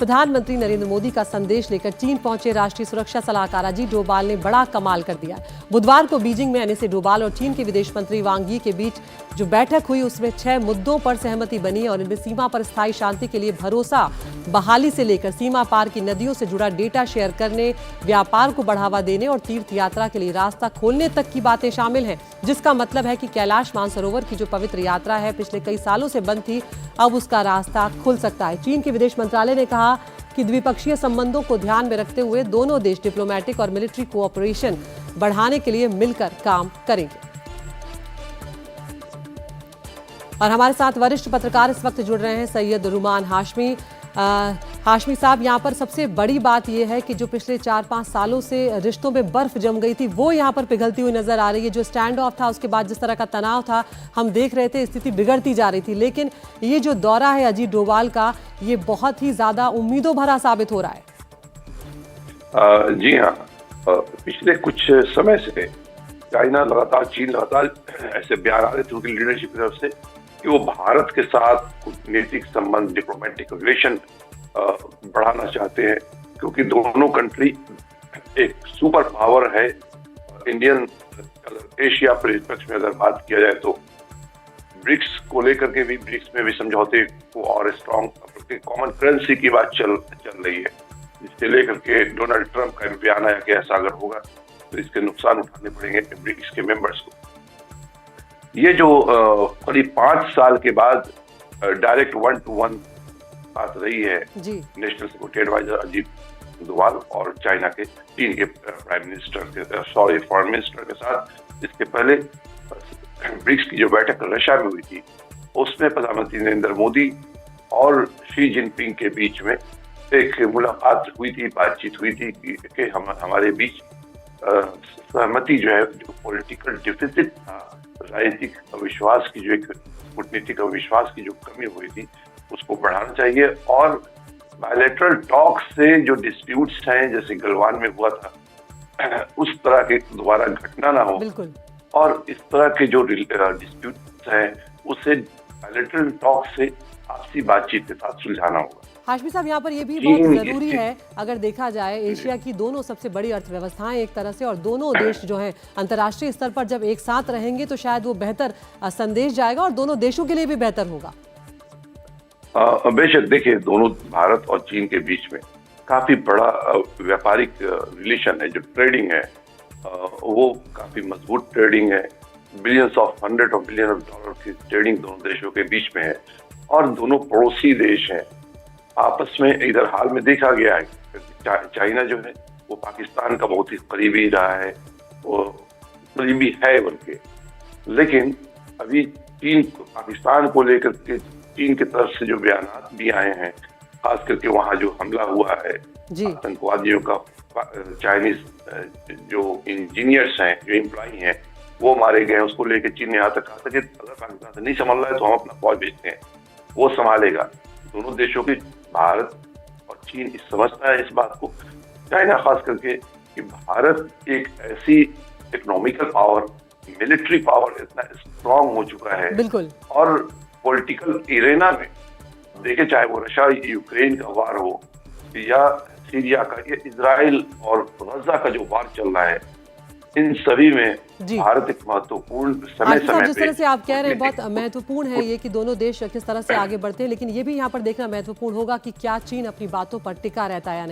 प्रधानमंत्री नरेंद्र मोदी का संदेश लेकर चीन पहुंचे राष्ट्रीय सुरक्षा सलाहकार अजीत डोभाल ने बड़ा कमाल कर दिया। बुधवार को बीजिंग में एनएसए डोभाल और चीन के विदेश मंत्री वांग यी के बीच जो बैठक हुई उसमें 6 मुद्दों पर सहमति बनी और इनमें सीमा पर स्थायी शांति के लिए भरोसा बहाली से लेकर सीमा पार की नदियों से जुड़ा डेटा शेयर करने, व्यापार को बढ़ावा देने और तीर्थ यात्रा के लिए रास्ता खोलने तक की बातें शामिल हैं, जिसका मतलब है कि कैलाश मानसरोवर की जो पवित्र यात्रा है पिछले कई सालों से बंद थी, अब उसका रास्ता खुल सकता है। चीन के विदेश मंत्रालय ने कहा कि द्विपक्षीय संबंधों को ध्यान में रखते हुए दोनों देश डिप्लोमेटिक और मिलिट्री कोऑपरेशन बढ़ाने के लिए मिलकर काम करेंगे। और हमारे साथ वरिष्ठ पत्रकार इस वक्त जुड़ रहे हैं सैयद रुमान हाशमी। हाशमी साहब, यहाँ पर सबसे बड़ी बात यह है कि जो पिछले 4-5 सालों से रिश्तों में बर्फ जम गई थी वो यहाँ पर पिघलती हुई नजर आ रही है। जो स्टैंड ऑफ था उसके बाद जिस तरह का तनाव था हम देख रहे थे, स्थिति बिगड़ती जा रही थी, लेकिन ये जो दौरा है अजीत डोभाल का ये बहुत ही ज्यादा उम्मीदों भरा साबित हो रहा है। जी हाँ, पिछले कुछ समय से चीन लगातार ऐसे बयान आ रहे थे उनकी लीडरशिप की तरफ से कि वो भारत के साथ कूटनीतिक संबंध, डिप्लोमेटिक रिलेशन बढ़ाना चाहते हैं, क्योंकि दोनों कंट्री एक सुपर पावर है। इंडियन एशिया परिप्रेक्ष्य में अगर बात किया जाए तो ब्रिक्स को लेकर के भी, ब्रिक्स में भी समझौते को और स्ट्रॉन्ग कॉमन करेंसी की बात चल रही है, जिससे लेकर के डोनाल्ड ट्रंप का बयान आया कि ऐसा अगर होगा तो इसके नुकसान उठाने पड़ेंगे ब्रिक्स के मेंबर्स को। ये जो करीब 5 साल के बाद डायरेक्ट 1-to-1 बात रही है national security advisor Ajit Doval और चीन के प्राइम मिनिस्टर के फॉरेन मिनिस्टर के साथ। इसके पहले ब्रिक्स की जो बैठक रशिया में हुई थी उसमें प्रधानमंत्री नरेंद्र मोदी और शी जिनपिंग के बीच में एक मुलाकात हुई थी, बातचीत हुई थी कि हमारे बीच सहमति जो है, जो पॉलिटिकल डिफिसिट था, राजनीतिक अविश्वास की जो एक कूटनीतिक अविश्वास की जो कमी हुई थी उसको बढ़ाना चाहिए और बायलैटरल टॉक से जो डिस्प्यूट्स हैं जैसे गलवान में हुआ था उस तरह के दोबारा घटना ना हो और इस तरह के जो डिस्प्यूट्स हैं उसे बायलैटरल टॉक से आपसी बातचीत के साथ सुलझाना होगा। हाशमी साहब, यहाँ पर यह भी बहुत जरूरी है, अगर देखा जाए एशिया की दोनों सबसे बड़ी अर्थव्यवस्थाएं एक तरह से और दोनों देश जो हैं अंतर्राष्ट्रीय स्तर पर जब एक साथ रहेंगे तो शायद वो बेहतर संदेश जाएगा और दोनों देशों के लिए भी बेहतर होगा। बेशक, देखिए, दोनों भारत और चीन के बीच में काफी बड़ा व्यापारिक रिलेशन है। जो ट्रेडिंग है वो काफी मजबूत ट्रेडिंग है, hundred of billion of dollar की ट्रेडिंग दोनों देशों के बीच में है और दोनों पड़ोसी देश हैं आपस में। इधर हाल में देखा गया है चाइना जो है वो पाकिस्तान का बहुत ही करीबी रहा है, वो करीबी है बल्कि, लेकिन अभी चीन पाकिस्तान को लेकर के चीन की तरफ से जो बयान भी आए हैं, खास करके वहाँ जो हमला हुआ है आतंकवादियों का, चाइनीज जो इंजीनियर्स हैं, जो एम्प्लॉई हैं वो मारे गए, उसको लेकर चीन ने यहाँ तक कहा था कि अगर पाकिस्तान से नहीं संभाल रहा है तो हम अपना फौज भेजते हैं, वो संभालेगा। दोनों देशों की, भारत और चीन इस समझता है इस बात को, चाइना खास करके, कि भारत एक ऐसी इकोनॉमिकल पावर, मिलिट्री पावर इतना स्ट्रांग हो चुका है और पॉलिटिकल एरेना में देखे, चाहे वो रशिया यूक्रेन का वार हो या सीरिया का या इजराइल और गजा का जो वार चल रहा है, इन सभी में भारत एक महत्वपूर्ण समय जिस तरह से आप कह रहे हैं बहुत महत्वपूर्ण है ये कि दोनों देश किस तरह से आगे बढ़ते हैं, लेकिन ये भी यहाँ पर देखना महत्वपूर्ण होगा कि क्या चीन अपनी बातों पर टिका रहता है या नहीं।